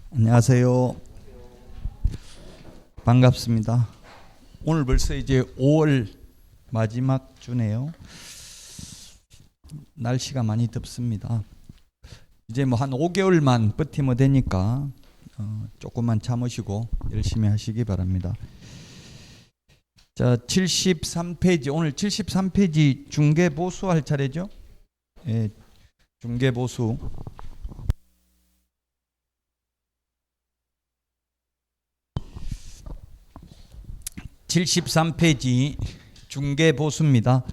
안녕하세요. 반갑습니다. 오늘 벌써 이제 5월 마지막 주네요. 날씨가 많이 덥습니다. 이제 뭐 한 5개월만 버티면 되니까 조금만 참으시고 열심히 하시기 바랍니다. 자, 73페이지, 오늘 73페이지 중개보수 할 차례죠? 예, 중개보수. (73페이지) 중개보수입니다.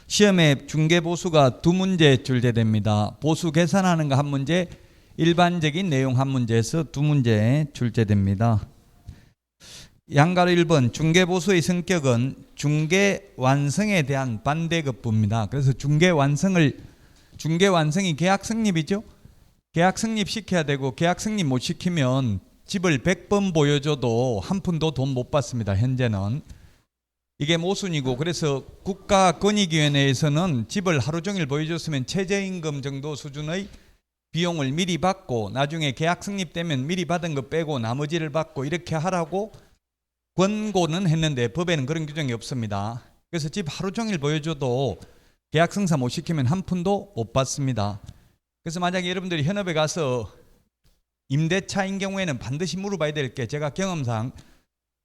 시험에 중개보수가 두 문제 출제됩니다. 보수 계산하는 거 한 문제, 일반적인 내용 한 문제에서 두 문제 출제됩니다. 양가로 1번 중개보수의 성격은 중개완성에 대한 반대급부입니다. 그래서 중개완성이 계약 성립이죠. 계약 성립시켜야 되고 계약 성립 못 시키면 집을 100번 보여줘도 한 푼도 돈 못 받습니다. 현재는 이게 모순이고, 그래서 국가권익위원회에서는 집을 하루 종일 보여줬으면 최저임금 정도 수준의 비용을 미리 받고 나중에 계약 성립되면 미리 받은 거 빼고 나머지를 받고 이렇게 하라고 권고는 했는데 법에는 그런 규정이 없습니다. 그래서 집 하루 종일 보여줘도 계약 성사 못 시키면 한 푼도 못 받습니다. 그래서 만약에 여러분들이 현업에 가서 임대차인 경우에는 반드시 물어봐야 될 게, 제가 경험상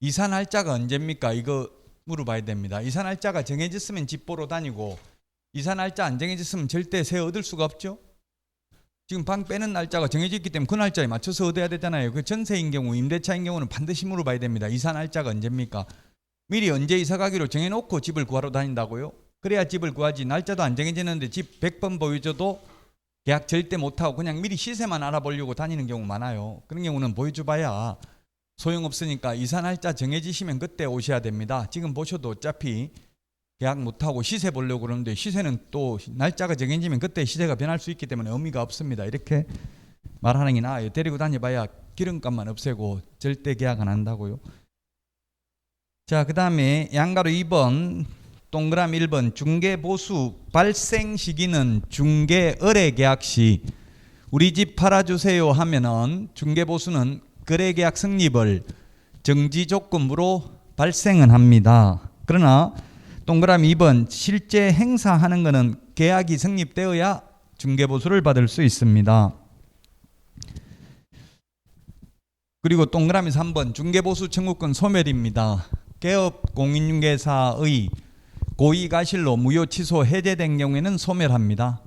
이사 날짜가 언제입니까? 이거 물어봐야 됩니다. 이사 날짜가 정해졌으면 집 보러 다니고, 이사 날짜 안 정해졌으면 절대 새 얻을 수가 없죠. 지금 방 빼는 날짜가 정해졌기 때문에 그 날짜에 맞춰서 얻어야 되잖아요. 그 전세인 경우, 임대차인 경우는 반드시 물어봐야 됩니다. 이사 날짜가 언제입니까? 미리 언제 이사 가기로 정해놓고 집을 구하러 다닌다고요? 그래야 집을 구하지. 날짜도 안 정해졌는데 집 100번 보여줘도 계약 절대 못하고 그냥 미리 시세만 알아보려고 다니는 경우 많아요. 그런 경우는 보여줘봐야 소용없으니까 이사 날짜 정해지시면 그때 오셔야 됩니다. 지금 보셔도 어차피 계약 못하고 시세 보려고 그러는데 시세는 또 날짜가 정해지면 그때 시세가 변할 수 있기 때문에 의미가 없습니다. 이렇게 말하는 게 나아요. 데리고 다녀봐야 기름값만 없애고 절대 계약 안 한다고요. 자, 그 다음에 양가로 2번 동그라미 1번 중개보수 발생 시기는 중개의뢰 계약 시 우리 집 팔아주세요 하면은 중개보수는 거래계약 성립을 정지조건부로 발생은 합니다. 그러나 동그라미 2번 실제 행사하는 것은 계약이 성립되어야 중개보수를 받을 수 있습니다. 그리고 동그라미 3번 중개보수 청구권 소멸입니다. 개업 공인중개사의 고의가실로 무효 취소 해제된 경우에는 소멸합니다.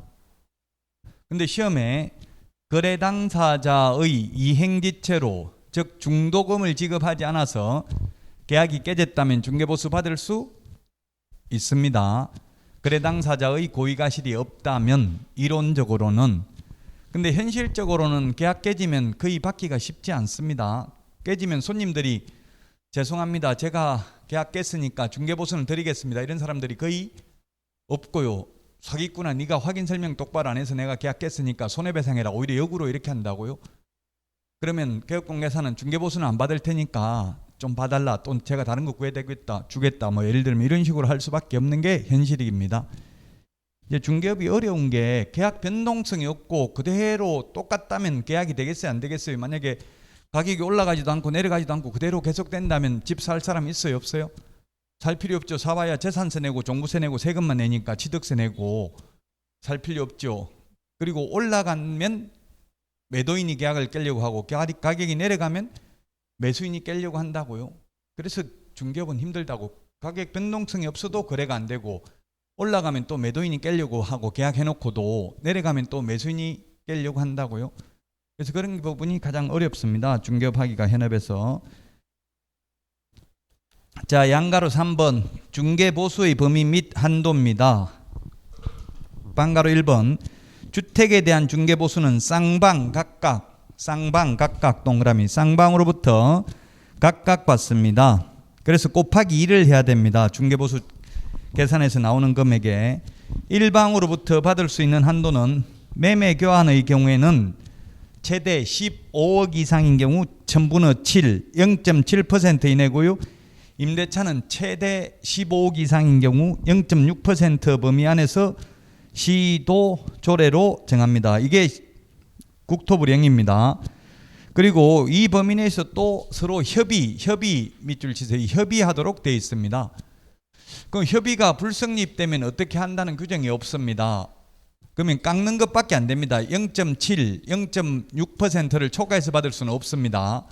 근데 시험에 거래 당사자의 이행지체로, 즉 중도금을 지급하지 않아서 계약이 깨졌다면 중개보수 받을 수 있습니다. 거래 당사자의 고의가실이 없다면 이론적으로는. 근데 현실적으로는 계약 깨지면 거의 받기가 쉽지 않습니다. 깨지면 손님들이 죄송합니다, 제가 계약 깼으니까 중개보수는 드리겠습니다, 이런 사람들이 거의 없고요. 사기꾼아, 네가 확인 설명 똑바로 안 해서 내가 계약 깼으니까 손해배상해라, 오히려 역으로 이렇게 한다고요. 그러면 개업공개사는 중개보수는 안 받을 테니까 좀 봐달라, 또 제가 다른 거 구해되겠다, 주겠다, 뭐 예를 들면 이런 식으로 할 수밖에 없는 게 현실입니다. 이제 중개업이 어려운 게 계약 변동성이 없고 그대로 똑같다면 계약이 되겠어요, 안 되겠어요? 만약에 가격이 올라가지도 않고 내려가지도 않고 그대로 계속된다면 집 살 사람 있어요, 없어요? 살 필요 없죠. 사봐야 재산세 내고 종부세 내고 세금만 내니까 취득세 내고 살 필요 없죠. 그리고 올라가면 매도인이 계약을 깨려고 하고 가격이 내려가면 매수인이 깨려고 한다고요. 그래서 중개업은 힘들다고. 가격 변동성이 없어도 거래가 안 되고, 올라가면 또 매도인이 깨려고 하고 계약해놓고도 내려가면 또 매수인이 깨려고 한다고요. 그래서 그런 부분이 가장 어렵습니다, 중개업하기가 현업에서. 자, 양가로 3번 중개보수의 범위 및 한도입니다. 반가로 1번 주택에 대한 중개보수는 쌍방 각각 동그라미 쌍방으로부터 각각 받습니다. 그래서 곱하기 2를 해야 됩니다. 중개보수 계산에서 나오는 금액에. 일방으로부터 받을 수 있는 한도는 매매 교환의 경우에는 최대 15억 이상인 경우 1000분의 7, 0.7% 이내고요. 임대차는 최대 15억 이상인 경우 0.6% 범위 안에서 시도 조례로 정합니다. 이게 국토부령입니다. 그리고 이 범위 내에서 또 서로 협의 밑줄 치세요. 협의하도록 되어 있습니다. 그럼 협의가 불성립되면 어떻게 한다는 규정이 없습니다. 그러면 깎는 것밖에 안 됩니다. 0.7, 0.6%를 초과해서 받을 수는 없습니다.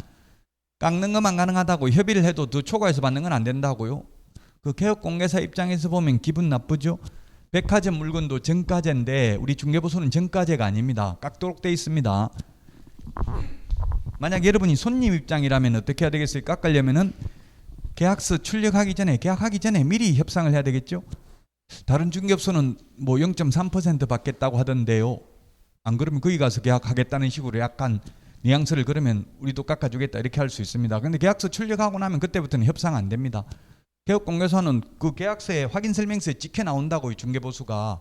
깎는 것만 가능하다고 협의를 해도 더 초과해서 받는 건 안 된다고요. 그 개업공개사 입장에서 보면 기분 나쁘죠. 백화점 물건도 정가제인데 우리 중개보수는 정가제가 아닙니다. 깎도록 되어 있습니다. 만약 여러분이 손님 입장이라면 어떻게 해야 되겠어요? 깎으려면은 계약서 출력하기 전에, 계약하기 전에 미리 협상을 해야 되겠죠. 다른 중개업소는 뭐 0.3% 받겠다고 하던데요. 안 그러면 거기 가서 계약하겠다는 식으로 약간 뉘앙스를 그러면 우리도 깎아주겠다 이렇게 할 수 있습니다. 그런데 계약서 출력하고 나면 그때부터는 협상 안 됩니다. 개업공개사는 그 계약서에 확인설명서에 찍혀 나온다고 중개보수가.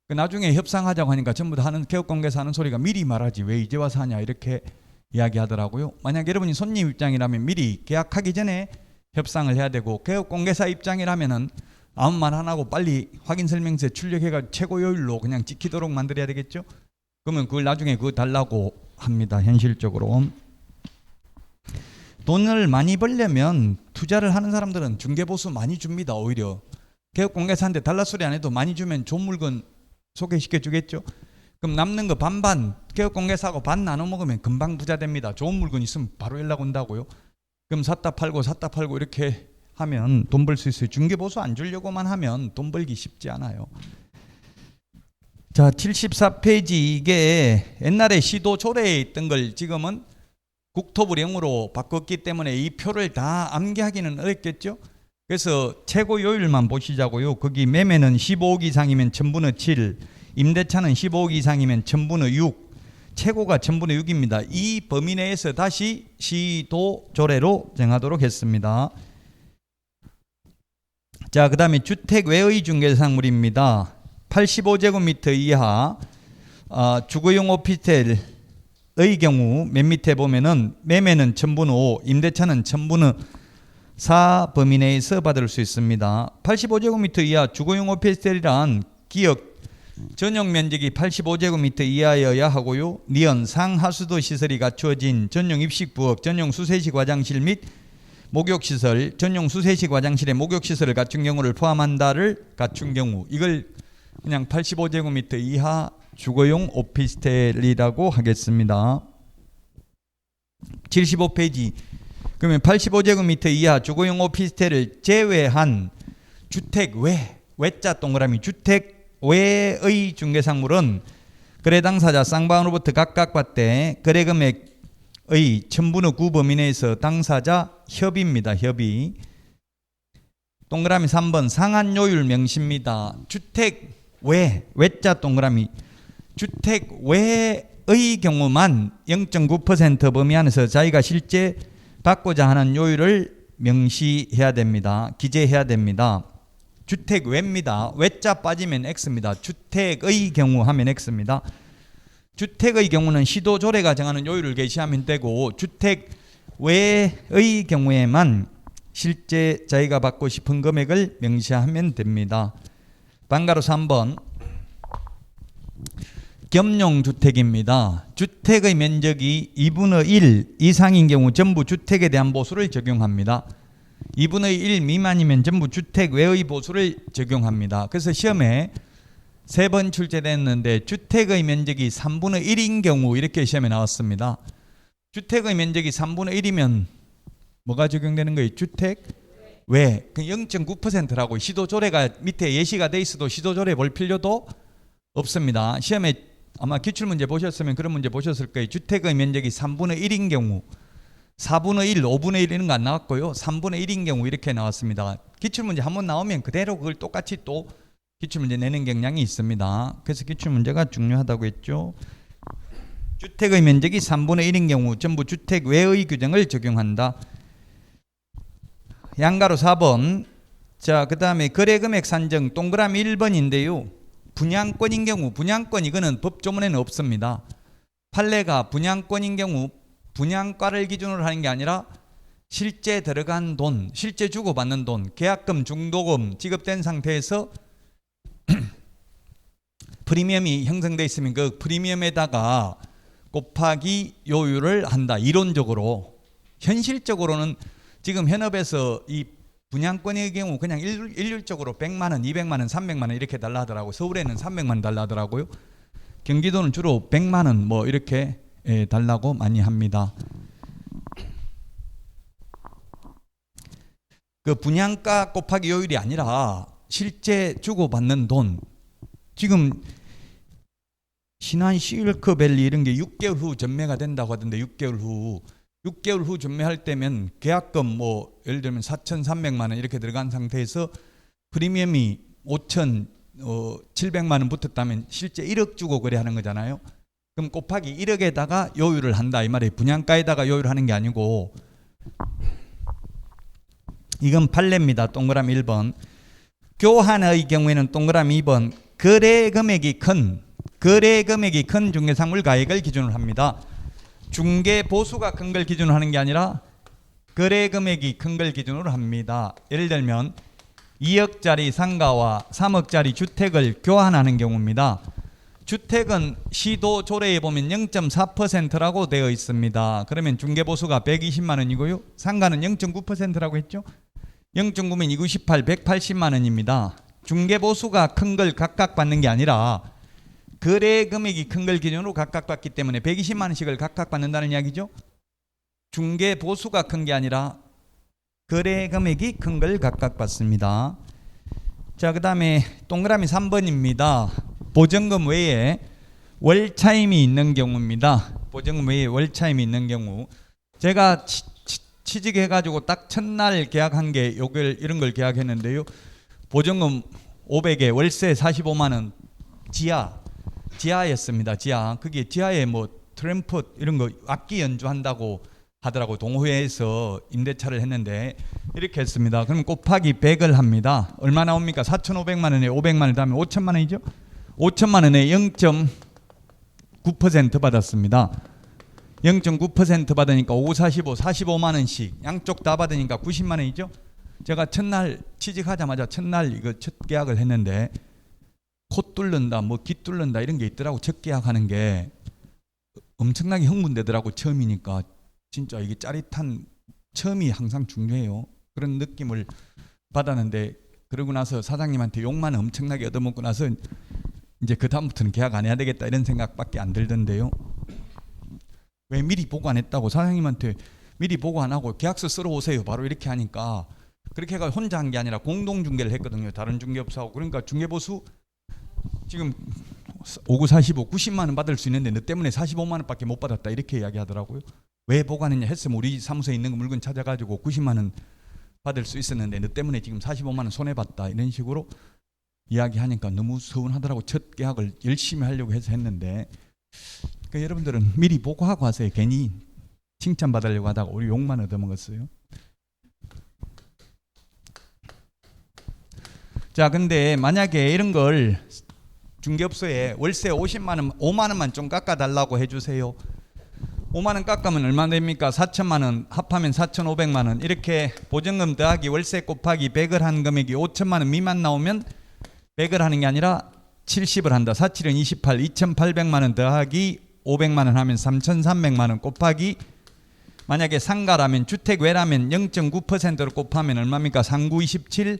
나중에 협상하자고 하니까 전부 다 하는 개업공개사 하는 소리가 미리 말하지 왜 이제 와서 하냐 이렇게 이야기하더라고요. 만약 여러분이 손님 입장이라면 미리 계약하기 전에 협상을 해야 되고, 개업공개사 입장이라면은 아무 말 안 하고 빨리 확인설명서에 출력해가 최고 요율로 그냥 지키도록 만들어야 되겠죠. 그러면 그걸 나중에 그거 달라고 합니다. 현실적으로 돈을 많이 벌려면 투자를 하는 사람들은 중개보수 많이 줍니다. 오히려 개업공개사한테 달라 소리 안 해도 많이 주면 좋은 물건 소개시켜 주겠죠. 그럼 남는 거 반반, 개업공개사하고 반 나눠 먹으면 금방 부자 됩니다. 좋은 물건 있으면 바로 연락 온다고요. 그럼 샀다 팔고 이렇게 하면 돈 벌 수 있어요. 중개보수 안 주려고만 하면 돈 벌기 쉽지 않아요. 자, 74페이지 이게 옛날에 시도 조례에 있던 걸 지금은 국토부령으로 바꿨기 때문에 이 표를 다 암기하기는 어렵겠죠. 그래서 최고 요율만 보시자고요. 거기 매매는 15억 이상이면 1000분의 7, 임대차는 15억 이상이면 1000분의 6, 최고가 1000분의 6입니다. 이 범위 내에서 다시 시도 조례로 정하도록 했습니다. 자, 그 다음에 주택 외의 중개상물입니다. 85제곱미터 이하 주거용 오피스텔의 경우 맨 밑에 보면은 매매는 1000분의 5, 임대차는 1000분의 4 범위 내에서 받을 수 있습니다. 85제곱미터 이하 주거용 오피스텔이란 기역 전용 면적이 85제곱미터 이하여야 하고요. 니은 상하수도 시설이 갖추어진 전용 입식부엌, 전용 수세식 화장실 및 목욕시설, 전용 수세식 화장실에 목욕시설을 갖춘 경우를 포함한다를 갖춘 경우, 이걸 그냥 85제곱미터 이하 주거용 오피스텔이라고 하겠습니다. 75페이지. 그러면 85제곱미터 이하 주거용 오피스텔을 제외한 주택 외자 동그라미 주택 외의 중개상물은 거래 당사자 쌍방으로부터 각각 받되 거래 금액의 1000분의 9 범위 내에서 당사자 협의입니다. 협의. 동그라미 3번 상한 요율 명시입니다. 주택 외자 동그라미 주택 외의 경우만 0.9% 범위 안에서 자기가 실제 받고자 하는 요율을 명시해야 됩니다. 기재해야 됩니다. 주택 외입니다. 외자 빠지면 X입니다. 주택의 경우 하면 X입니다. 주택의 경우는 시도조례가 정하는 요율을 게시하면 되고, 주택 외의 경우에만 실제 자기가 받고 싶은 금액을 명시하면 됩니다. 반가로 3번 겸용주택입니다. 주택의 면적이 2분의 1 이상인 경우 전부 주택에 대한 보수를 적용합니다. 2분의 1 미만이면 전부 주택 외의 보수를 적용합니다. 그래서 시험에 3번 출제됐는데 주택의 면적이 3분의 1인 경우 이렇게 시험에 나왔습니다. 주택의 면적이 3분의 1이면 뭐가 적용되는 거예요? 주택 외. 0.9%라고 시도조례가 밑에 예시가 돼 있어도 시도조례 볼 필요도 없습니다. 시험에 아마 기출문제 보셨으면 그런 문제 보셨을 거예요. 주택의 면적이 3분의 1인 경우 4분의 1, 5분의 1 이런 거 안 나왔고요. 3분의 1인 경우 이렇게 나왔습니다. 기출문제 한번 나오면 그대로 그걸 똑같이 또 기출문제 내는 경향이 있습니다. 그래서 기출문제가 중요하다고 했죠. 주택의 면적이 3분의 1인 경우 전부 주택 외의 규정을 적용한다. 양가로 4번. 자, 그 다음에 거래금액 산정 동그라미 1번인데요. 분양권인 경우, 분양권 이거는 법조문에는 없습니다. 판례가 분양권인 경우 분양가를 기준으로 하는 게 아니라 실제 들어간 돈, 실제 주고받는 돈, 계약금, 중도금 지급된 상태에서 프리미엄이 형성되어 있으면 그 프리미엄에다가 곱하기 요율을 한다. 이론적으로. 현실적으로는 지금 현업에서 이 분양권의 경우 그냥 일률적으로 100만 원, 200만 원, 300만 원 이렇게 달라 하더라고요. 서울에는 300만 원 달라 하더라고요. 경기도는 주로 100만 원 뭐 이렇게 달라고 많이 합니다. 그 분양가 곱하기 요율이 아니라 실제 주고받는 돈. 지금 신한 실크밸리 이런 게 6개월 후 전매가 된다고 하던데 6개월 후 전매할 때면 계약금 뭐 예를 들면 4,300만 원 이렇게 들어간 상태에서 프리미엄이 5,700만 원 붙었다면 실제 1억 주고 거래하는 거잖아요. 그럼 곱하기 1억에다가 요율을 한다 이 말이에요. 분양가에다가 요율하는 게 아니고. 이건 판례입니다. 동그라미 1번. 교환의 경우에는 동그라미 2번. 거래 금액이 큰 중개상물 가액을 기준으로 합니다. 중개 보수가 큰 걸 기준으로 하는 게 아니라 거래 금액이 큰 걸 기준으로 합니다. 예를 들면 2억짜리 상가와 3억짜리 주택을 교환하는 경우입니다. 주택은 시도 조례에 보면 0.4%라고 되어 있습니다. 그러면 중개 보수가 120만 원이고요. 상가는 0.9%라고 했죠. 0.9면 2, 9, 18, 180만 원입니다. 중개 보수가 큰 걸 각각 받는 게 아니라 거래 금액이 큰 걸 기준으로 각각 받기 때문에 120만 원씩을 각각 받는다는 이야기죠. 중개 보수가 큰 게 아니라 거래 금액이 큰 걸 각각 받습니다. 자, 그 다음에 동그라미 3번입니다. 보증금 외에 월차임이 있는 경우입니다. 보증금 외에 월차임이 있는 경우. 제가 취직해가지고 딱 첫날 계약한 게 이런 걸 계약했는데요. 보증금 500에 월세 45만 원 지하였습니다. 지하. 그게 지하에 뭐 트램프 이런 거 악기 연주한다고 하더라고. 동호회에서 임대차를 했는데 이렇게 했습니다. 그럼 곱하기 100을 합니다. 얼마 나옵니까? 4,500만 원에 500만 원 더하면 5천만 원이죠. 5천만 원에 0.9% 받았습니다. 0.9% 받으니까 5, 45, 45만 원씩 양쪽 다 받으니까 90만 원이죠. 제가 첫날 취직하자마자 첫날 이거 첫 계약을 했는데 코 뚫는다, 뭐 귀 뚫는다 이런 게 있더라고. 첫 계약하는 게 엄청나게 흥분되더라고. 처음이니까 진짜 이게 짜릿한 처음이 항상 중요해요. 그런 느낌을 받았는데 그러고 나서 사장님한테 욕만 엄청나게 얻어먹고 나서 이제 그 다음부터는 계약 안 해야 되겠다 이런 생각밖에 안 들던데요. 왜 미리 보고 안 했다고 사장님한테 미리 보고 안 하고 계약서 쓰러 오세요 바로 이렇게 하니까 그렇게 해가 혼자 한 게 아니라 공동 중개를 했거든요. 다른 중개업소하고. 그러니까 중개보수 지금 5구 45 90만 원 받을 수 있는데 너 때문에 45만 원밖에 못 받았다 이렇게 이야기하더라고요. 왜 보고 안 했냐 했으면 우리 사무소에 있는 물건 찾아가지고 90만 원 받을 수 있었는데 너 때문에 지금 45만 원 손해봤다 이런 식으로 이야기하니까 너무 서운하더라고. 첫 계약을 열심히 하려고 해서 했는데 그러니까 여러분들은 미리 보고 하고 하세요. 괜히 칭찬받으려고 하다가 우리 욕만 얻어먹었어요. 자, 근데 만약에 이런 걸 중개업소에 월세 50만 원, 5만 원만 좀 깎아달라고 해주세요. 5만 원 깎으면 얼마 됩니까? 4천만 원 합하면 4,500만 원. 이렇게 보증금 더하기 월세 곱하기 100을 한 금액이 5천만 원 미만 나오면 100을 하는 게 아니라 70을 한다. 4, 7은 28, 2,800만 원 더하기 500만 원 하면 3,300만 원 곱하기 만약에 상가라면 주택 외라면 0.9%로 곱하면 얼마입니까? 39, 27,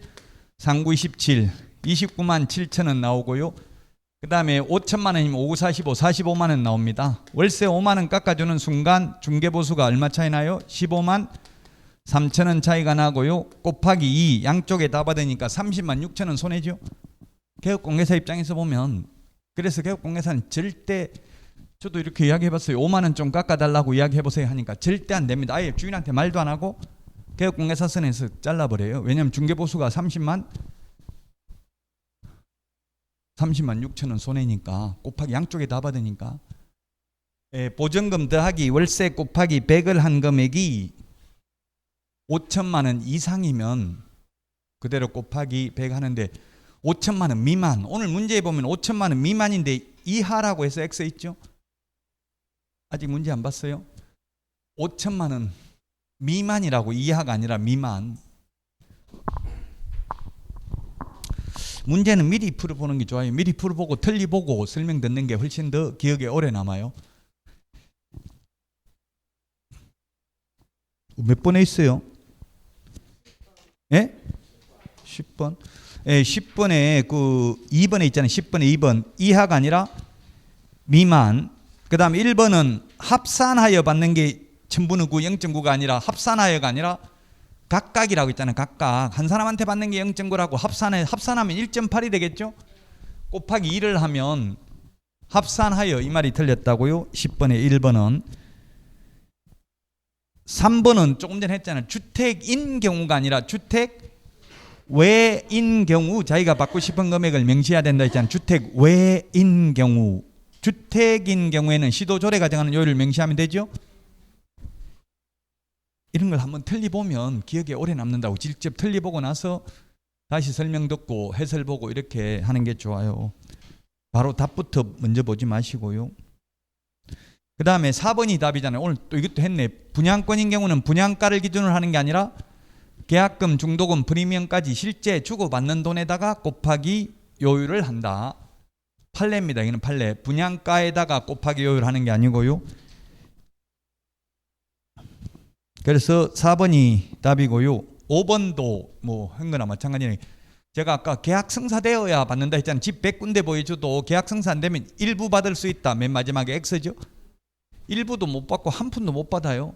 39, 27, 29만 7천 원 나오고요. 그 다음에 5천만 원이면 5, 45, 45만 원 나옵니다. 월세 5만 원 깎아주는 순간 중개보수가 얼마 차이 나요? 15만 3천 원 차이가 나고요. 곱하기 2 양쪽에 다 받으니까 30만 6천 원 손해죠. 개업공개사 입장에서 보면 그래서 개업공개사는 절대 저도 이렇게 이야기해봤어요. 5만 원 좀 깎아달라고 이야기해보세요 하니까 절대 안 됩니다. 아예 주인한테 말도 안 하고 개업공개사선에서 잘라버려요. 왜냐하면 중개보수가 30만 6천 원 손해니까 곱하기 양쪽에 다 받으니까 보증금 더하기 월세 곱하기 100을 한 금액이 5천만 원 이상이면 그대로 곱하기 100 하는데 5천만 원 미만, 오늘 문제에 보면 5천만 원 미만인데 이하라고 해서 X 있죠. 아직 문제 안 봤어요? 5천만 원 미만이라고, 이하가 아니라 미만. 문제는 미리 풀어보는 게 좋아요. 미리 풀어보고 틀리보고 설명 듣는 게 훨씬 더 기억에 오래 남아요. 몇 번에 있어요? 예? 10번. 예, 10번에 그 2번에 있잖아요. 10번에 2번. 이하가 아니라 미만. 그다음에 1번은 합산하여 받는 게 천분의 9, 0.9가 아니라 합산하여가 아니라 각각이라고 있잖아요. 각각. 한 사람한테 받는 게 0.9라고 합산하면 1.8이 되겠죠? 곱하기 2를 하면 합산하여 이 말이 틀렸다고요. 10번에 1번은. 3번은 조금 전에 했잖아요. 주택인 경우가 아니라 주택 외인 경우 자기가 받고 싶은 금액을 명시해야 된다 했잖아요. 주택 외인 경우. 주택인 경우에는 시도조례 가정하는 요율을 명시하면 되죠. 이런 걸 한번 틀리보면 기억에 오래 남는다고. 직접 틀리보고 나서 다시 설명 듣고 해설 보고 이렇게 하는 게 좋아요. 바로 답부터 먼저 보지 마시고요. 그 다음에 4번이 답이잖아요. 오늘 또 이것도 했네. 분양권인 경우는 분양가를 기준으로 하는 게 아니라 계약금, 중도금, 프리미엄까지 실제 주고받는 돈에다가 곱하기 요율을 한다. 판례입니다. 이거는 판례. 분양가에다가 곱하기 요율을 하는 게 아니고요. 그래서 4번이 답이고요. 5번도 뭐 한 거나 마찬가지네. 제가 아까 계약 성사되어야 받는다 했잖아요. 집 100군데 보여줘도 계약 성사 안 되면 일부 받을 수 있다. 맨 마지막에 X죠. 일부도 못 받고 한 푼도 못 받아요.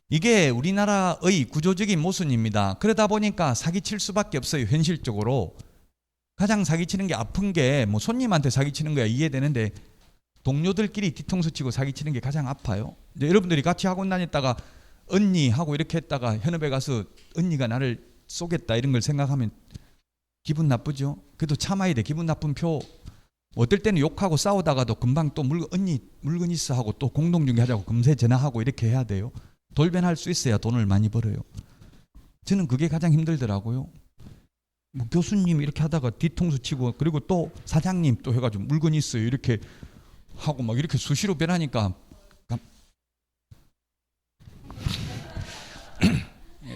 이게 우리나라의 구조적인 모순입니다. 그러다 보니까 사기칠 수밖에 없어요. 현실적으로. 가장 사기치는 게 아픈 게 뭐 손님한테 사기치는 거야 이해되는데 동료들끼리 뒤통수 치고 사기치는 게 가장 아파요. 이제 여러분들이 같이 학원 다녔다가 언니 하고 이렇게 했다가 현업에 가서 언니가 나를 쏘겠다 이런 걸 생각하면 기분 나쁘죠. 그래도 참아야 돼. 기분 나쁜 표. 어떨 때는 욕하고 싸우다가도 금방 또 언니 물건 있어 하고 또 공동중개하자고 금세 전화하고 이렇게 해야 돼요. 돌변할 수 있어야 돈을 많이 벌어요. 저는 그게 가장 힘들더라고요. 뭐 교수님 이렇게 하다가 뒤통수 치고 그리고 또 사장님 또 해가지고 물건 있어요 이렇게 하고 막 이렇게 수시로 변하니까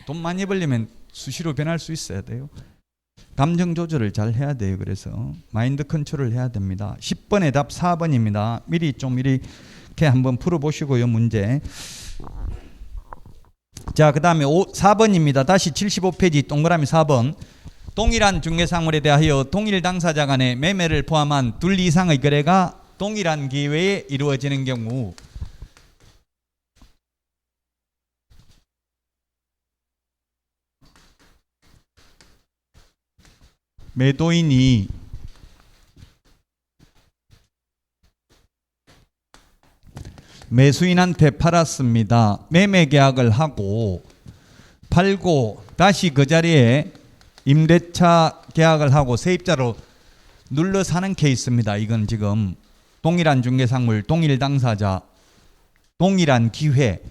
돈 많이 벌려면 수시로 변할 수 있어야 돼요. 감정 조절을 잘 해야 돼요. 그래서 마인드 컨트롤을 해야 됩니다. 10번의 답 4번입니다. 미리 좀 이렇게 한번 풀어보시고요. 문제. 자, 그 다음에 4번입니다. 다시 75페이지 동그라미 4번. 동일한 중개사물에 대하여 동일 당사자 간의 매매를 포함한 둘 이상의 거래가 동일한 기회에 이루어지는 경우 매도인이 매수인한테 팔았습니다. 매매 계약을 하고 팔고 다시 그 자리에 임대차 계약을 하고 세입자로 눌러 사는 케이스입니다. 이건 지금 동일한 중개상물, 동일 당사자, 동일한 기회.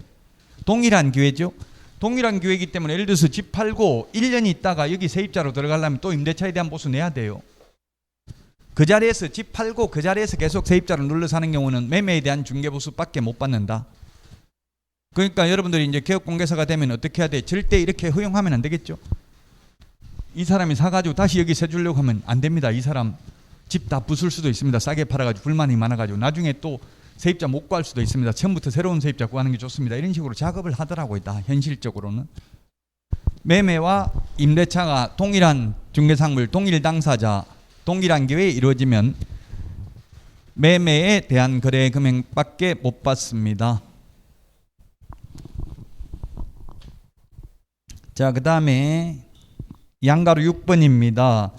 동일한 기회죠. 동일한 기회이기 때문에 예를 들어서 집 팔고 1년 있다가 여기 세입자로 들어가려면 또 임대차에 대한 보수 내야 돼요. 그 자리에서 집 팔고 그 자리에서 계속 세입자로 눌러 사는 경우는 매매에 대한 중개보수밖에 못 받는다. 그러니까 여러분들이 이제 개업공개사가 되면 어떻게 해야 돼? 절대 이렇게 허용하면 안 되겠죠. 이 사람이 사가지고 다시 여기 세주려고 하면 안 됩니다. 이 사람 집 다 부술 수도 있습니다. 싸게 팔아가지고 불만이 많아가지고 나중에 또 세입자 못 구할 수도 있습니다. 처음부터 새로운 세입자 구하는 게 좋습니다. 이런 식으로 작업을 하더라고요. 다 현실적으로는. 매매와 임대차가 동일한 중개상물, 동일 당사자, 동일한 기회에 이루어지면 매매에 대한 거래 금액밖에 못 받습니다. 자, 그 다음에 양가로 6번입니다.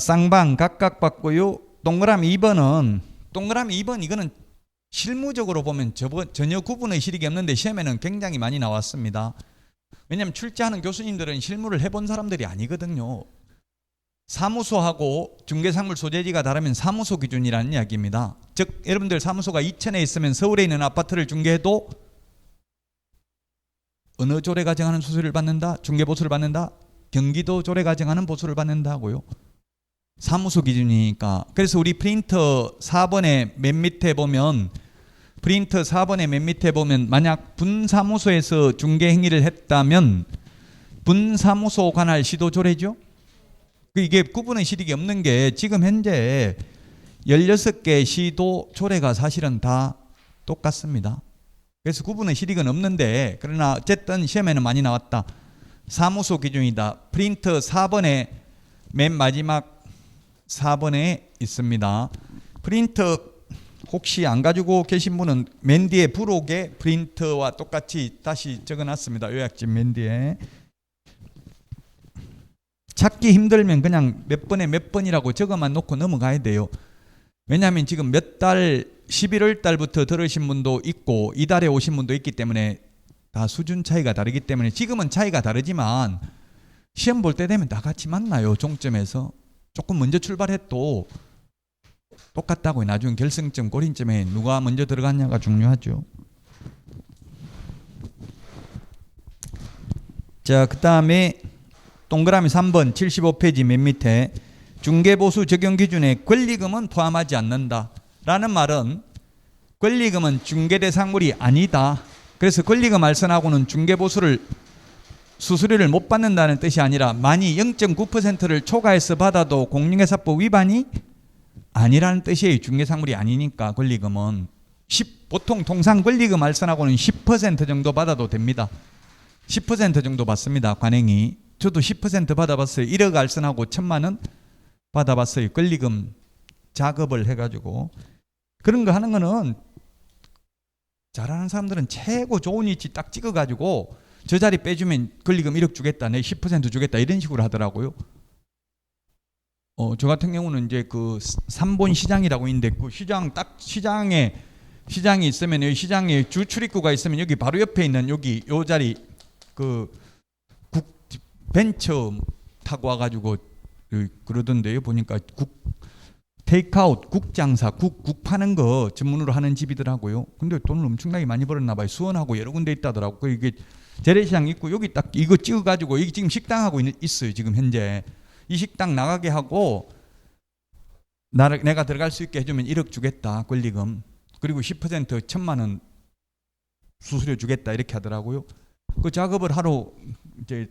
쌍방 각각 받고요. 동그라미 2번은 동그라미 2번 이거는 실무적으로 보면 전혀 구분의 실익이 없는데 시험에는 굉장히 많이 나왔습니다. 왜냐하면 출제하는 교수님들은 실무를 해본 사람들이 아니거든요. 사무소하고 중개상물 소재지가 다르면 사무소 기준이라는 이야기입니다. 즉 여러분들 사무소가 이천에 있으면 서울에 있는 아파트를 중개해도 어느 조례가 정하는 수수료를 받는다? 중개보수를 받는다? 경기도 조례가 정하는 보수를 받는다고요. 사무소 기준이니까. 그래서 우리 프린터 4번에 맨 밑에 보면 프린터 4번에 맨 밑에 보면 만약 분사무소에서 중개행위를 했다면 분사무소 관할 시도조례죠. 이게 구분의 실익이 없는 게 지금 현재 16개 시도조례가 사실은 다 똑같습니다. 그래서 구분의 실익은 없는데, 그러나 어쨌든 시험에는 많이 나왔다. 사무소 기준이다. 프린터 4번에 맨 마지막 4번에 있습니다. 프린터 혹시 안 가지고 계신 분은 맨 뒤에 부록에 프린터와 똑같이 다시 적어놨습니다. 요약집 맨 뒤에. 찾기 힘들면 그냥 몇 번에 몇 번이라고 적어만 놓고 넘어가야 돼요. 왜냐하면 지금 몇 달, 11월 달부터 들으신 분도 있고 이달에 오신 분도 있기 때문에 다 수준 차이가 다르기 때문에 지금은 차이가 다르지만 시험 볼 때 되면 다 같이 만나요. 종점에서. 조금 먼저 출발해도 똑같다고요. 나중에 결승점, 고린점에 누가 먼저 들어갔냐가 중요하죠. 자, 그 다음에 동그라미 3번 75페이지 맨 밑에 중개보수 적용 기준에 권리금은 포함하지 않는다 라는 말은 권리금은 중개대상물이 아니다. 그래서 권리금 알선하고는 중개보수를 수수료를 못 받는다는 뜻이 아니라 만이 0.9%를 초과해서 받아도 공인중개사법 위반이 아니라는 뜻이에요. 중개상물이 아니니까 권리금은 보통 통상 권리금 알선하고는 10% 정도 받아도 됩니다. 10% 정도 받습니다. 관행이. 저도 10% 받아봤어요. 1억 알선하고 1,000만 원 받아봤어요. 권리금 작업을 해가지고. 그런 거 하는 거는 잘하는 사람들은 최고 좋은 위치 딱 찍어가지고 저 자리 빼주면 권리금 1억 주겠다, 내 10% 주겠다 이런 식으로 하더라고요. 저 같은 경우는 이제 그 3본 시장이라고 있는데 그 시장 딱 시장이 있으면 여기 시장에 주 출입구가 있으면 여기 바로 옆에 있는 여기 요 자리 그 벤처 타고 와가지고 그러던데요. 보니까 테이크아웃, 국장사, 국 파는 거 전문으로 하는 집이더라고요. 근데 돈을 엄청나게 많이 벌었나 봐요. 수원하고 여러 군데 있다더라고요. 이게 재래시장 있고 여기 딱 이거 찍어가지고 여기 지금 식당하고 있어요. 지금 현재 이 식당 나가게 하고 내가 들어갈 수 있게 해주면 1억 주겠다 권리금. 그리고 10% 1,000만 원 수수료 주겠다 이렇게 하더라고요. 그 작업을 하러 이제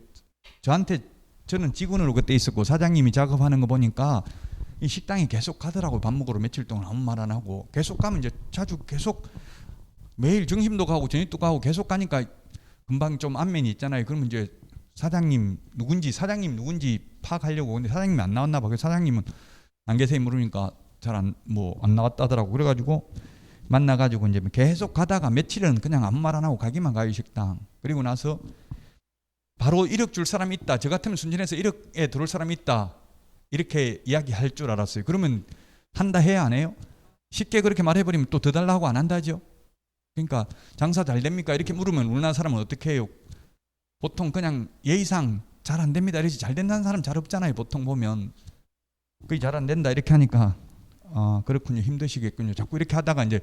저는 직원으로 그때 있었고 사장님이 작업하는 거 보니까 이 식당이 계속 가더라고요. 밥 먹으러 며칠 동안 아무 말 안 하고 계속 가면 이제 자주 계속 매일 점심도 가고 저녁도 가고 계속 가니까 금방 좀 안면이 있잖아요. 그러면 이제 사장님 누군지 파악하려고. 근데 사장님이 안 나왔나 봐. 그래서 사장님은 안 계세요 물으니까 잘 안 나왔다더라고. 그래가지고 만나가지고 이제 계속 가다가 며칠은 그냥 아무 말 안 하고 가기만 가요 식당. 그리고 나서 바로 1억 줄 사람이 있다. 저 같으면 순진해서 1억에 들어올 사람이 있다. 이렇게 이야기할 줄 알았어요. 그러면 한다 해야 안 해요? 쉽게 그렇게 말해버리면 또 더 달라고 안 한다죠. 그러니까 장사 잘 됩니까? 이렇게 물으면 우리나라 사람은 어떻게 해요? 보통 그냥 예의상 잘 안 됩니다. 이러지 잘 된다는 사람 잘 없잖아요. 보통 보면 그게 잘 안 된다 이렇게 하니까 그렇군요. 힘드시겠군요. 자꾸 이렇게 하다가 이제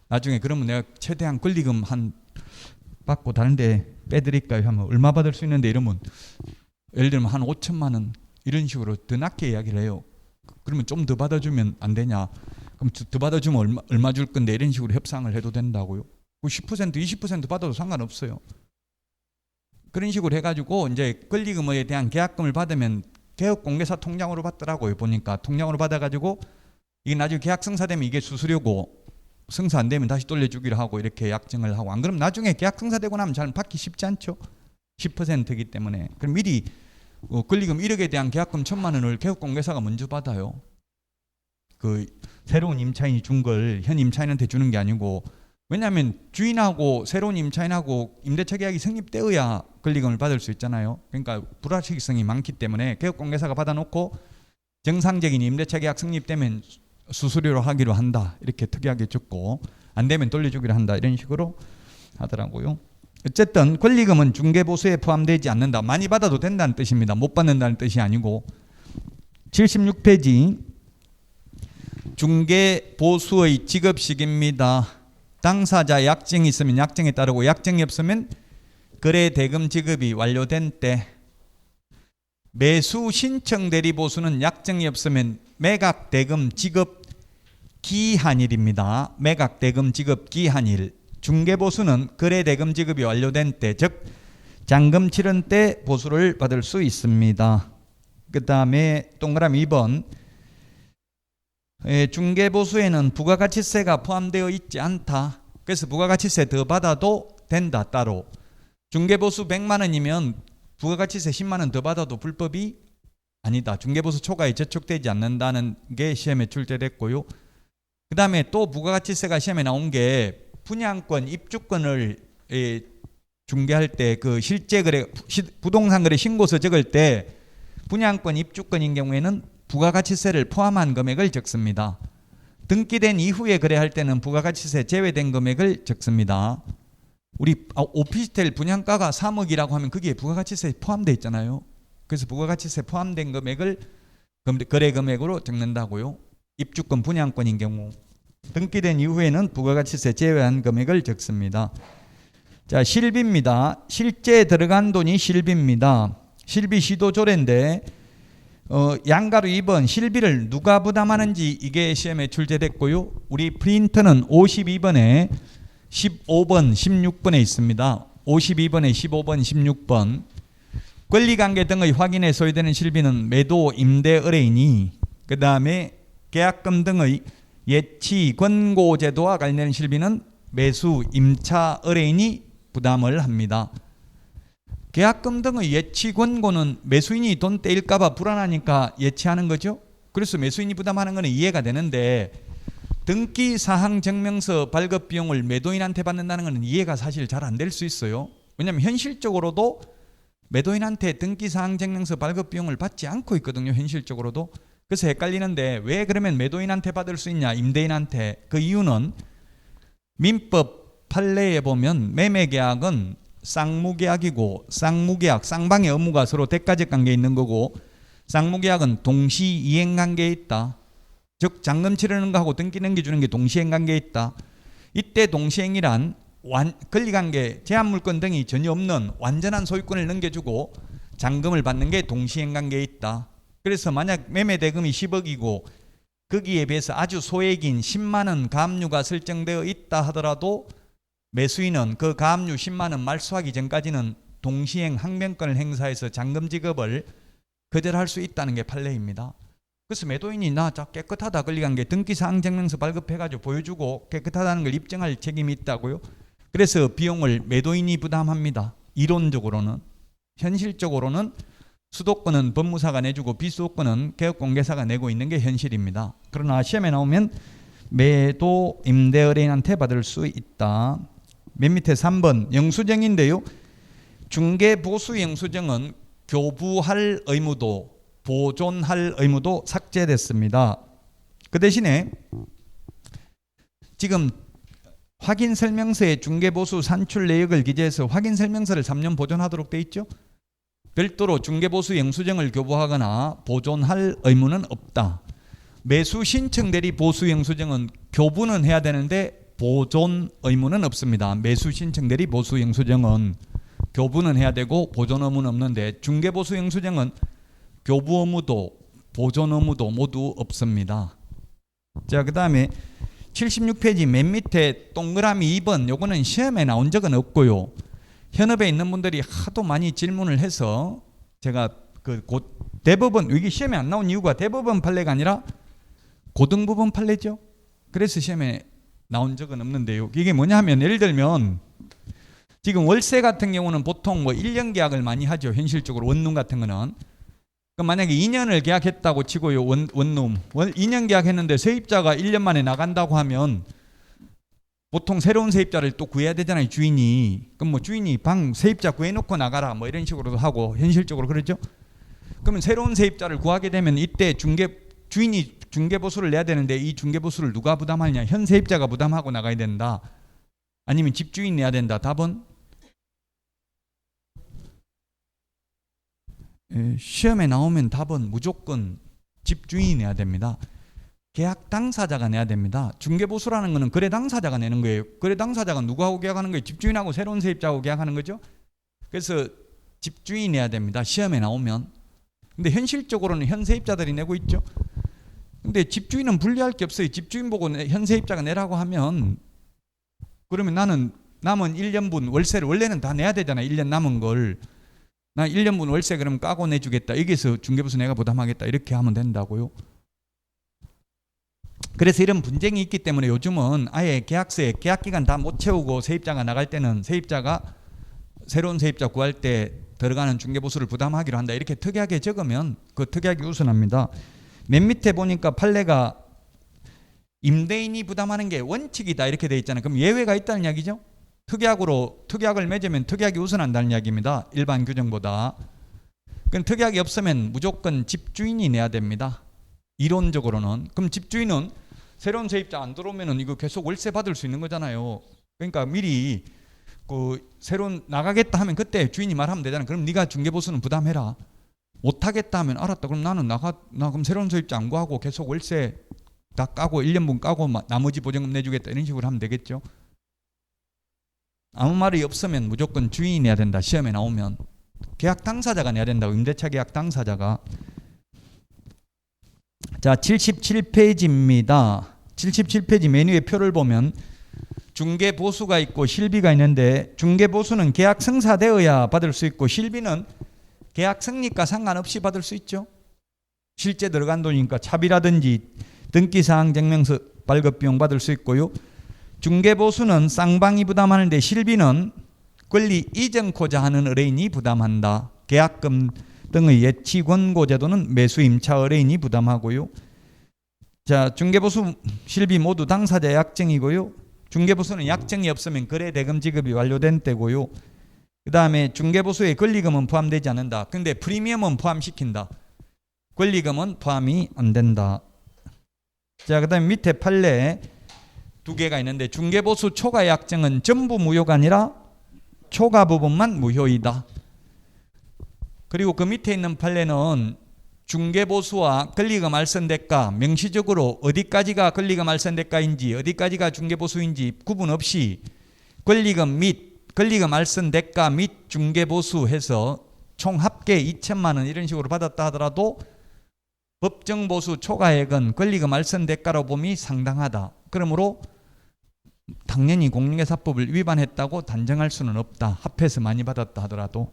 나중에 그러면 내가 최대한 권리금 한 받고 다른 데 빼드릴까요? 하면 얼마 받을 수 있는데 이러면 예를 들면 한 5천만 원 이런 식으로 더 낮게 이야기를 해요. 그러면 좀 더 받아주면 안 되냐? 그럼 더 받아주면 얼마 줄 건데 이런 식으로 협상을 해도 된다고요. 10% 20% 받아도 상관없어요. 그런 식으로 해가지고 이제 권리금에 대한 계약금을 받으면 개업공개사 통장으로 받더라고요. 보니까 통장으로 받아가지고 이게 나중에 계약 성사되면 이게 수수료고 성사 안 되면 다시 돌려주기로 하고 이렇게 약정을 하고 안 그러면 나중에 계약 성사되고 나면 잘 받기 쉽지 않죠. 10%이기 때문에. 그럼 미리 권리금 1억에 대한 계약금 1,000만 원을 개업공개사가 먼저 받아요. 그 새로운 임차인이 준 걸 현 임차인한테 주는 게 아니고 왜냐하면 주인하고 새로운 임차인하고 임대차 계약이 성립되어야 권리금을 받을 수 있잖아요. 그러니까 불확실성이 많기 때문에 개업공개사가 받아놓고 정상적인 임대차 계약 성립되면 수수료로 하기로 한다. 이렇게 특이하게 적고 안 되면 돌려주기로 한다. 이런 식으로 하더라고요. 어쨌든 권리금은 중개보수에 포함되지 않는다. 많이 받아도 된다는 뜻입니다. 못 받는다는 뜻이 아니고. 76페이지 중개보수의 지급식입니다. 당사자 약정이 있으면 약정에 따르고 약정이 없으면 거래대금 지급이 완료된 때 매수 신청 대리 보수는 약정이 없으면 매각대금 지급 기한일입니다. 매각대금 지급 기한일. 중개보수는 거래대금 지급이 완료된 때, 즉 잔금 치른 때 보수를 받을 수 있습니다. 그 다음에 동그라미 2번 중개보수에는 부가가치세가 포함되어 있지 않다. 그래서 부가가치세 더 받아도 된다 따로. 중개보수 100만 원이면 부가가치세 10만 원 더 받아도 불법이 아니다. 중개보수 초과에 저촉되지 않는다는 게 시험에 출제됐고요. 그 다음에 또 부가가치세가 시험에 나온 게 분양권, 입주권을 중개할 때 그 실제 거래, 부동산 거래 신고서 적을 때 분양권, 입주권인 경우에는 부가가치세를 포함한 금액을 적습니다. 등기된 이후에 거래할 때는 부가가치세 제외된 금액을 적습니다. 우리 오피스텔 분양가가 3억이라고 하면 거기에 부가가치세 포함되어 있잖아요. 그래서 부가가치세 포함된 금액을 거래 금액으로 적는다고요. 입주권, 분양권인 경우 등기된 이후에는 부가가치세 제외한 금액을 적습니다. 자, 실비입니다. 실제 들어간 돈이 실비입니다. 실비 시도조례인데 양가로 2번 실비를 누가 부담하는지 이게 시험에 출제됐고요. 우리 프린터는 52번에 15번, 16번에 있습니다. 52번에 15번, 16번. 권리관계 등의 확인에 소요되는 실비는 매도, 임대, 의뢰인이, 그 다음에 계약금 등의 예치, 권고 제도와 관련된 실비는 매수, 임차, 의뢰인이 부담을 합니다. 계약금 등의 예치, 권고는 매수인이 돈 떼일까봐 불안하니까 예치하는 거죠. 그래서 매수인이 부담하는 것은 이해가 되는데 등기 사항 증명서 발급 비용을 매도인한테 받는다는 것은 이해가 사실 잘 안 될 수 있어요. 왜냐하면 현실적으로도 매도인한테 등기 사항 증명서 발급 비용을 받지 않고 있거든요. 현실적으로도. 그래서 헷갈리는데 왜 그러면 매도인한테 받을 수 있냐, 임대인한테. 그 이유는 민법 판례에 보면 매매계약은 쌍무계약이고, 쌍무계약, 쌍방의 업무가 서로 대가적 관계에 있는 거고, 쌍무계약은 동시이행관계에 있다. 즉 잔금 치르는 거하고 등기 넘겨주는 게 동시행관계에 있다. 이때 동시행이란 권리관계, 제한물권 등이 전혀 없는 완전한 소유권을 넘겨주고 잔금을 받는 게 동시행관계에 있다. 그래서 만약 매매대금이 10억이고 거기에 비해서 아주 소액인 10만 원 가압류가 설정되어 있다 하더라도 매수인은 그 가압류 10만 원 말소하기 전까지는 동시행 항변권을 행사해서 잔금 지급을 거절할 수 있다는 게 판례입니다. 그래서 매도인이 나 깨끗하다 권리관계 등기사항 증명서 발급해가지고 보여주고 깨끗하다는 걸 입증할 책임이 있다고요. 그래서 비용을 매도인이 부담합니다. 이론적으로는. 현실적으로는 수도권은 법무사가 내주고 비수도권은 개업공개사가 내고 있는 게 현실입니다. 그러나 시험에 나오면 매도 임대의뢰인한테 받을 수 있다. 맨 밑에 3번 영수증인데요. 중개보수 영수증은 교부할 의무도 보존할 의무도 삭제됐습니다. 그 대신에 지금 확인설명서에 중개보수 산출 내역을 기재해서 확인설명서를 3년 보존하도록 돼 있죠. 별도로 중개보수 영수증을 교부하거나 보존할 의무는 없다. 매수 신청 대리 보수 영수증은 교부는 해야 되는데 보존 의무는 없습니다. 매수 신청 대리 보수 영수증은 교부는 해야 되고 보존 의무는 없는데 중개보수 영수증은 교부 의무도 보존 의무도 모두 없습니다. 자, 그 다음에 76페이지 맨 밑에 동그라미 2번 요거는 시험에 나온 적은 없고요. 현업에 있는 분들이 하도 많이 질문을 해서 제가 대법원, 이게 시험에 안 나온 이유가 대법원 판례가 아니라 고등부분 판례죠. 그래서 시험에 나온 적은 없는데요. 이게 뭐냐 하면 예를 들면 지금 월세 같은 경우는 보통 1년 계약을 많이 하죠. 현실적으로 원룸 같은 거는. 그럼 만약에 2년을 계약했다고 치고요. 원룸 2년 계약했는데 세입자가 1년 만에 나간다고 하면 보통 새로운 세입자를 또 구해야 되잖아요. 주인이. 그럼 주인이 방 세입자 구해놓고 나가라 이런 식으로도 하고 현실적으로 그러죠. 그러면 새로운 세입자를 구하게 되면 이때 주인이 중개보수를 내야 되는데 이 중개보수를 누가 부담하느냐. 현 세입자가 부담하고 나가야 된다. 아니면 집주인 내야 된다. 답은 시험에 나오면 답은 무조건 집주인이 내야 됩니다. 계약 당사자가 내야 됩니다. 중개보수라는 것은 거래 당사자가 내는 거예요. 거래 당사자가 누구하고 계약하는 거예요? 집주인하고 새로운 세입자하고 계약하는 거죠. 그래서 집주인이 내야 됩니다. 시험에 나오면. 근데 현실적으로는 현 세입자들이 내고 있죠. 근데 집주인은 분리할 게 없어요. 집주인 보고 현 세입자가 내라고 하면 그러면 나는 남은 1년분 월세를 원래는 다 내야 되잖아. 1년 남은 걸. 나 1년분 월세 그럼 까고 내주겠다. 여기서 중개보수 내가 부담하겠다. 이렇게 하면 된다고요. 그래서 이런 분쟁이 있기 때문에 요즘은 아예 계약서에 계약기간 다 못 채우고 세입자가 나갈 때는 세입자가 새로운 세입자 구할 때 들어가는 중개보수를 부담하기로 한다. 이렇게 특이하게 적으면 그 특이하게 우선합니다. 맨 밑에 보니까 판례가 임대인이 부담하는 게 원칙이다 이렇게 돼 있잖아요. 그럼 예외가 있다는 이야기죠. 특약을 맺으면 특약이 우선한다는 이야기입니다. 일반 규정보다. 그럼 특약이 없으면 무조건 집주인이 내야 됩니다. 이론적으로는. 그럼 집주인은 새로운 세입자 안 들어오면은 이거 계속 월세 받을 수 있는 거잖아요. 그러니까 미리 그 새로운 나가겠다 하면 그때 주인이 말하면 되잖아요. 그럼 네가 중개보수는 부담해라. 못 하겠다 하면 알았다. 그럼 나는 나 그럼 새로운 세입자 안 구하고 계속 월세 다 까고 1년분 까고 나머지 보증금 내주겠다 이런 식으로 하면 되겠죠. 아무 말이 없으면 무조건 주인이 내야 된다. 시험에 나오면 계약 당사자가 내야 된다고. 임대차 계약 당사자가. 자, 77페이지입니다. 77페이지 메뉴의 표를 보면 중개보수가 있고 실비가 있는데 중개보수는 계약 성사되어야 받을 수 있고 실비는 계약 성립과 상관없이 받을 수 있죠. 실제 들어간 돈이니까 차비라든지 등기사항 증명서 발급비용 받을 수 있고요. 중개보수는 쌍방이 부담하는데 실비는 권리 이전코자 하는 의뢰인이 부담한다. 계약금 등의 예치 권고 제도는 매수 임차 의뢰인이 부담하고요. 자, 중개보수 실비 모두 당사자 약정이고요. 중개보수는 약정이 없으면 거래 대금 지급이 완료된 때고요. 그 다음에 중개보수의 권리금은 포함되지 않는다. 근데 프리미엄은 포함시킨다. 권리금은 포함이 안 된다. 자, 그 다음에 밑에 판례 두 개가 있는데 중개보수 초과 약정은 전부 무효가 아니라 초과 부분만 무효이다. 그리고 그 밑에 있는 판례는 중개보수와 권리금 알선대가 명시적으로 어디까지가 권리금 알선대가인지 어디까지가 중개보수인지 구분 없이 권리금 및 권리금 알선대가 및 중개보수 해서 총 합계 2천만 원 이런 식으로 받았다 하더라도 법정보수 초과액은 권리금 알선대가로 봄이 상당하다. 그러므로 당연히 공인중개사법을 위반했다고 단정할 수는 없다. 합해서 많이 받았다 하더라도.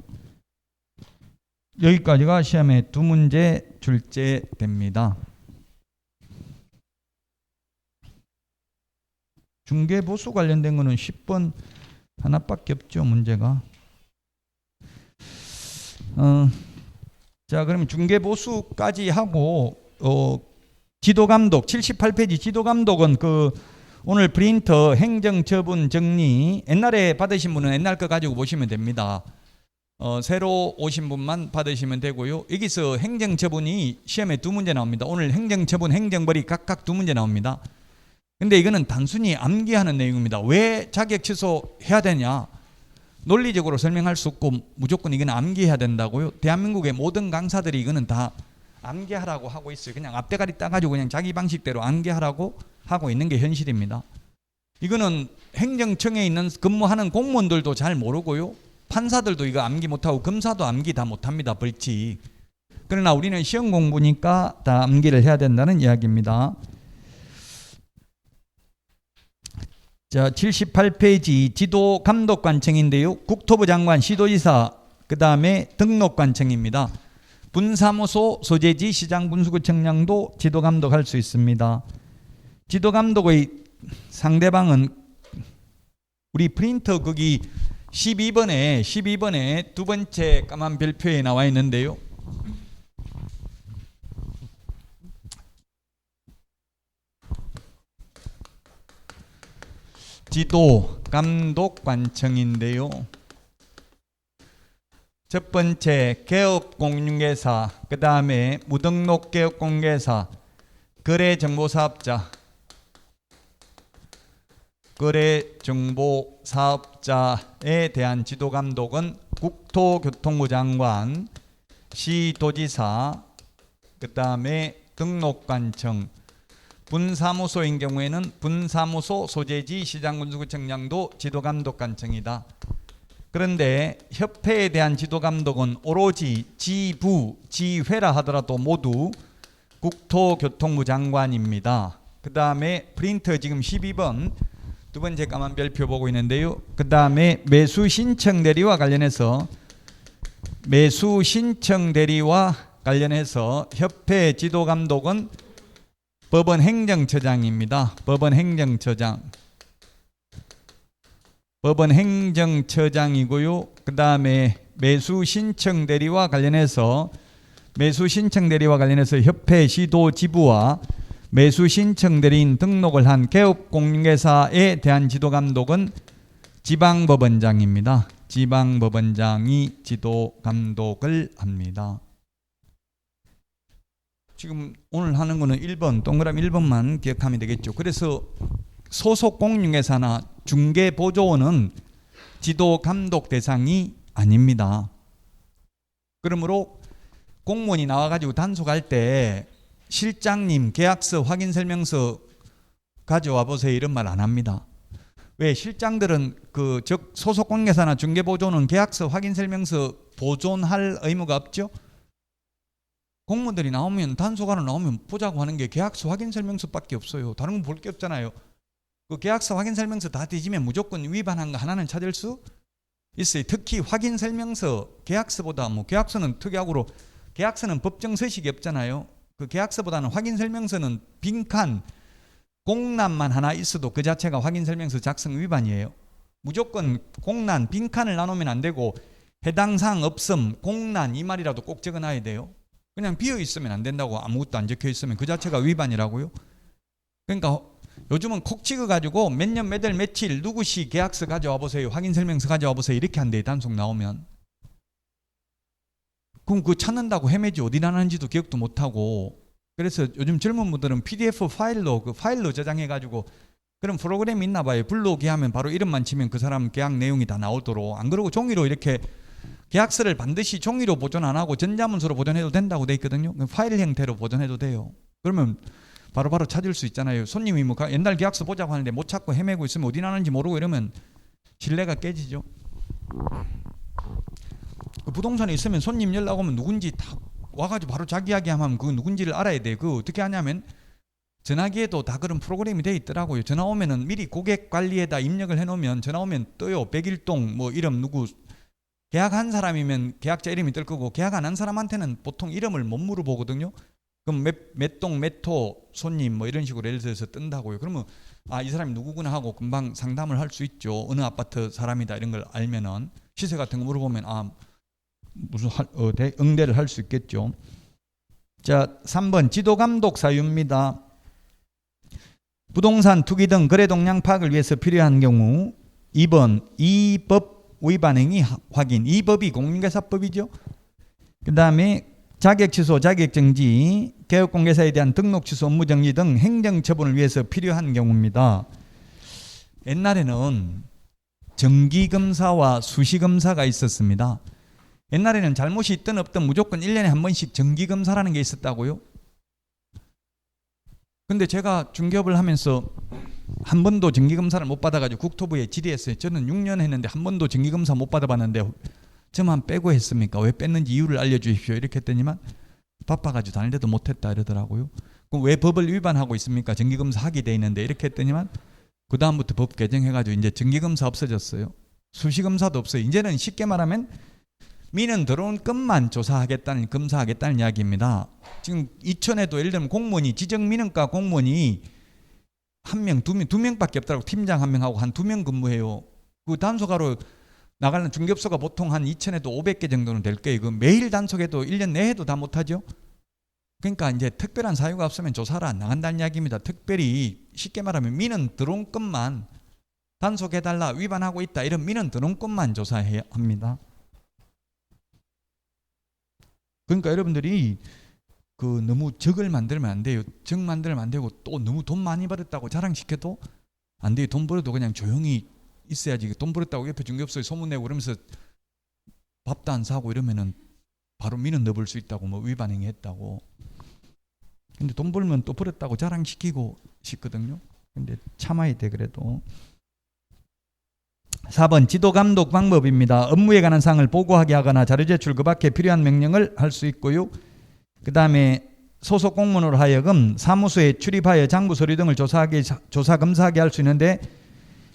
여기까지가 시험에 두 문제 출제됩니다. 중개보수 관련된 거는 10번 하나밖에 없죠, 문제가. 자, 그러면 중개보수까지 하고 지도감독 78페이지 지도감독은 그 오늘 프린터 행정처분 정리 옛날에 받으신 분은 옛날 거 가지고 보시면 됩니다. 새로 오신 분만 받으시면 되고요. 여기서 행정처분이 시험에 두 문제 나옵니다. 오늘 행정처분, 행정벌이 각각 두 문제 나옵니다. 근데 이거는 단순히 암기하는 내용입니다. 왜 자격 취소해야 되냐? 논리적으로 설명할 수 없고 무조건 이건 암기해야 된다고요. 대한민국의 모든 강사들이 이거는 다 암기하라고 하고 있어요. 그냥 앞대가리 따가지고 그냥 자기 방식대로 암기하라고 하고 있는 게 현실입니다. 이거는 행정청에 있는 근무하는 공무원들도 잘 모르고요. 판사들도 이거 암기 못하고 검사도 암기 다 못합니다. 벌칙. 그러나 우리는 시험 공부니까 다 암기를 해야 된다는 이야기입니다. 자, 78페이지 지도감독관청인데요. 국토부 장관, 시도지사, 그 다음에 등록관청입니다. 분사무소, 소재지, 시장분수구청장도 지도감독할 수 있습니다. 지도감독의 상대방은 우리 프린터 거기 12번에 두 번째 까만 별표에 나와 있는데요. 지도감독관청인데요. 첫 번째 개업공인중개사, 그 다음에 무등록 개업공개사, 거래정보사업자, 거래정보사업자에 대한 지도감독은 국토교통부 장관, 시도지사, 그 다음에 등록관청, 분사무소인 경우에는 분사무소, 소재지, 시장군수구청장도 지도감독관청이다. 그런데 협회에 대한 지도감독은 오로지 지부, 지회라 하더라도 모두 국토교통부 장관입니다. 그 다음에 프린터 지금 12번 두 번째 까만 별표 보고 있는데요. 그 다음에 매수신청 대리와 관련해서 협회 지도감독은 법원 행정처장입니다. 법원 행정처장. 법원 행정처장이고요. 그 다음에 매수 신청 대리와 관련해서 협회 시도 지부와 매수 신청 대리인 등록을 한 개업공인회사에 대한 지도 감독은 지방법원장입니다. 지방법원장이 지도 감독을 합니다. 지금 오늘 하는 거는 1번, 동그라미 1번만 기억하면 되겠죠. 그래서 소속 공인회사나 중개보조원은 지도 감독 대상이 아닙니다. 그러므로 공무원이 나와가지고 단속할 때 실장님 계약서 확인 설명서 가져와 보세요 이런 말 안 합니다. 왜? 실장들은 즉 소속 공인회사나 중개보조원은 계약서 확인 설명서 보존할 의무가 없죠. 공무원들이 나오면 단속하러 나오면 보자고 하는 게 계약서 확인 설명서밖에 없어요. 다른 건 볼 게 없잖아요. 그 계약서 확인 설명서 다 뒤지면 무조건 위반한 거 하나는 찾을 수 있어요. 특히 확인 설명서, 계약서보다 계약서는 특약으로 계약서는 법정 서식이 없잖아요. 그 계약서보다는 확인 설명서는 빈칸 공란만 하나 있어도 그 자체가 확인 설명서 작성 위반이에요. 무조건 공란 빈칸을 나누면 안 되고 해당 사항 없음 공란 이 말이라도 꼭 적어놔야 돼요. 그냥 비어 있으면 안 된다고 아무것도 안 적혀 있으면 그 자체가 위반이라고요. 그러니까 요즘은 콕 찍어가지고 몇 년 몇 월 며칠 누구시 계약서 가져와 보세요, 확인 설명서 가져와 보세요 이렇게 한대. 단속 나오면 그럼 그거 찾는다고 헤매지 어디 나는지도 기억도 못하고. 그래서 요즘 젊은 분들은 PDF 파일로 저장해가지고 그런 프로그램이 있나 봐요. 불러오기 하면 바로 이름만 치면 그 사람 계약 내용이 다 나오도록. 안 그러고 종이로 이렇게 계약서를 반드시 종이로 보존 안 하고 전자문서로 보존해도 된다고 돼 있거든요. 파일 형태로 보존해도 돼요. 그러면 바로바로 찾을 수 있잖아요. 손님이 옛날 계약서 보자고 하는데 못 찾고 헤매고 있으면 어디 나는지 모르고 이러면 신뢰가 깨지죠. 그 부동산에 있으면 손님 연락 오면 누군지 다 와가지고 바로 자기 이야기하면 그 누군지를 알아야 돼요. 그 어떻게 하냐면 전화기에도 다 그런 프로그램이 돼 있더라고요. 전화 오면은 미리 고객 관리에다 입력을 해놓으면 전화 오면 떠요. 백일동 이름 누구 계약한 사람이면 계약자 이름이 뜰 거고 계약 안 한 사람한테는 보통 이름을 못 물어보거든요. 그럼 몇 동 몇 호 손님 이런 식으로 예를 들어서 뜬다고요. 그러면 이 사람이 누구구나 하고 금방 상담을 할 수 있죠. 어느 아파트 사람이다 이런 걸 알면은 시세 같은 거 물어보면 무슨 응대를 할 수 있겠죠. 자, 3번 지도감독 사유입니다. 부동산 투기 등 거래 동향 파악을 위해서 필요한 경우 2번 이 법 위반 행위 확인. 이 법이 공인중개사법이죠. 그 다음에 자격 취소, 자격 정지, 개업공개사에 대한 등록 취소, 업무 정지 등 행정 처분을 위해서 필요한 경우입니다. 옛날에는 정기검사와 수시검사가 있었습니다. 옛날에는 잘못이 있든 없든 무조건 1년에 한 번씩 정기검사라는 게 있었다고요. 근데 제가 중개업을 하면서 한 번도 정기검사를 못 받아가지고 국토부에 질의했어요. 저는 6년 했는데 한 번도 정기검사 못 받아봤는데 저만 빼고 했습니까? 왜 뺐는지 이유를 알려주십시오. 이렇게 했더니만 바빠가지고 다닐 때도 못했다 이러더라고요. 그럼 왜 법을 위반하고 있습니까? 정기검사 하게 돼 있는데 이렇게 했더니만 그 다음부터 법 개정해가지고 이제 정기검사 없어졌어요. 수시검사도 없어요. 이제는 쉽게 말하면 민원 들어온 것만 검사하겠다는 이야기입니다. 지금 이천에도 예를 들면 공무원이 지정민원과 공무원이 한 명, 두 명밖에 없더라고. 팀장 한 명하고 한 2명 근무해요. 그 단속하러 나가는 중개업소가 보통 한 2천에도 500개 정도는 될 거예요. 그 매일 단속해도 1년 내에도 다 못하죠. 그러니까 이제 특별한 사유가 없으면 조사를 안 나간다는 이야기입니다. 특별히 쉽게 말하면 민원 들어온 것만 단속해달라, 위반하고 있다 이런 민원 들어온 것만 조사해야 합니다. 그러니까 여러분들이 너무 적을 만들면 안 돼요. 적 만들면 안 되고 또 너무 돈 많이 벌었다고 자랑시켜도 안 돼요. 돈 벌어도 그냥 조용히 있어야지. 돈 벌었다고 옆에 중개업소에 소문내고 그러면서 밥도 안 사고 이러면은 바로 민원 넣어볼 수 있다고 위반행위 했다고. 근데 돈 벌면 또 벌었다고 자랑시키고 싶거든요. 근데 참아야 돼 그래도. 4번 지도감독 방법입니다. 업무에 관한 사항을 보고하게 하거나 자료 제출 그 밖에 필요한 명령을 할 수 있고요. 그 다음에 소속 공무원으로 하여금 사무소에 출입하여 장부 서류 등을 조사 검사하게 할 수 있는데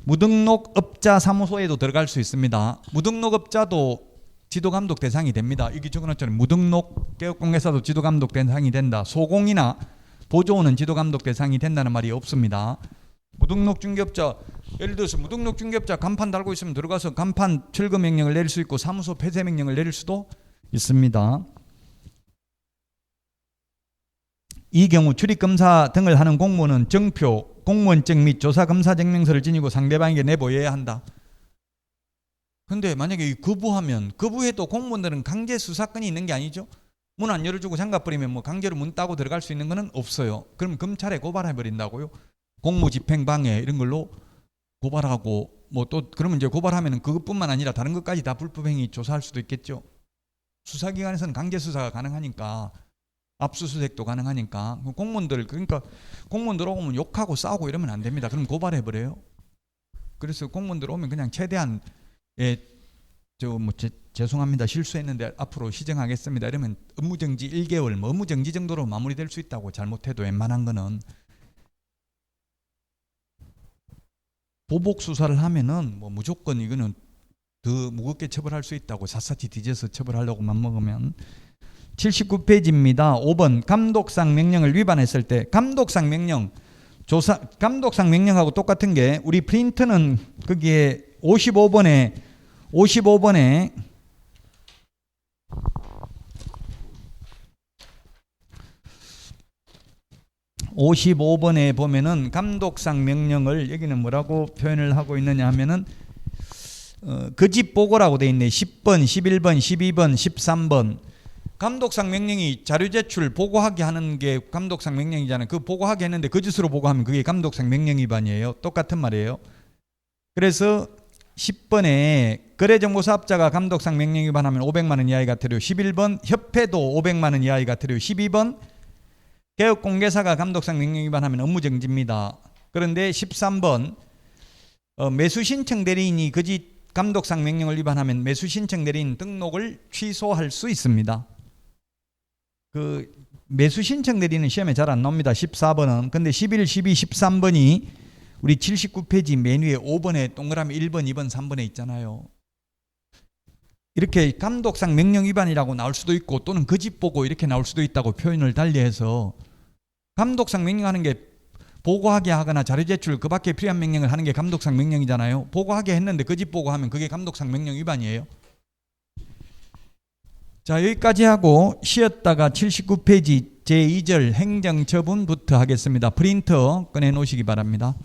무등록업자 사무소에도 들어갈 수 있습니다. 무등록업자도 지도감독 대상이 됩니다. 이게 적어놨잖아요. 무등록 개업공개사도 지도감독 대상이 된다. 소공이나 보조원은 지도감독 대상이 된다는 말이 없습니다. 무등록 중개업자, 예를 들어서 무등록 중개업자 간판 달고 있으면 들어가서 간판 철거 명령을 내릴 수 있고 사무소 폐쇄 명령을 내릴 수도 있습니다. 이 경우 출입검사 등을 하는 공무원은 정표, 공무원증 및 조사검사증명서를 지니고 상대방에게 내보여야 한다. 근데 만약에 거부하면, 거부해도 공무원들은 강제 수사권이 있는 게 아니죠. 문 안 열어주고 장갑 버리면 뭐 강제로 문 따고 들어갈 수 있는 거는 없어요. 그럼 검찰에 고발해 버린다고요. 공무집행방해 이런 걸로 고발하고 뭐 또 그러면 이제 고발하면 그것뿐만 아니라 다른 것까지 다 불법행위 조사할 수도 있겠죠. 수사기관에서는 강제 수사가 가능하니까, 압수수색도 가능하니까 공무원들, 그러니까 공무원들 오면 욕하고 싸우고 이러면 안 됩니다. 그럼 고발해 버려요. 그래서 공무원들 오면 그냥 최대한 죄송합니다. 실수했는데 앞으로 시정하겠습니다. 이러면 업무정지 1개월, 뭐 업무정지 정도로 마무리될 수 있다고, 잘못해도 웬만한 거는. 보복 수사를 하면은 뭐 무조건 이거는 더 무겁게 처벌할 수 있다고, 샅샅이 뒤져서 처벌하려고 맘먹으면. 79페이지입니다. 5번 감독상 명령을 위반했을 때, 감독상 명령, 감독상 명령하고 똑같은 게, 우리 프린트는 거기에 55번에 55번에 보면은 감독상 명령을, 여기는 뭐라고 표현을 하고 있느냐 하면은 거짓 보고라고 돼 있네. 10번, 11번, 12번, 13번. 감독상 명령이 자료 제출 보고하게 하는 게 감독상 명령이잖아요. 그 보고하게 했는데 거짓으로 보고하면 그게 감독상 명령 위반이에요. 똑같은 말이에요. 그래서 10번에 거래정보사업자가 감독상 명령 위반하면 500만 원 이하의 과태료, 11번 협회도 500만 원 이하의 과태료, 12번 개업공개사가 감독상 명령 위반하면 업무정지입니다. 그런데 13번 매수신청 대리인이 거짓 감독상 명령을 위반하면 매수신청 대리인 등록을 취소할 수 있습니다. 그 매수신청 대리인은 시험에 잘 안 나옵니다. 14번은. 근데 11, 12, 13번이 우리 79페이지 맨 위에 5번에 동그라미 1번, 2번, 3번에 있잖아요. 이렇게 감독상 명령 위반이라고 나올 수도 있고, 또는 거짓 보고 이렇게 나올 수도 있다고 표현을 달리해서, 감독상 명령하는 게 보고하게 하거나 자료 제출 그 밖에 필요한 명령을 하는 게 감독상 명령이잖아요. 보고하게 했는데 거짓 보고하면 그게 감독상 명령 위반이에요. 자, 여기까지 하고 쉬었다가 79페이지 제2절 행정처분부터 하겠습니다. 프린터 꺼내 놓으시기 바랍니다.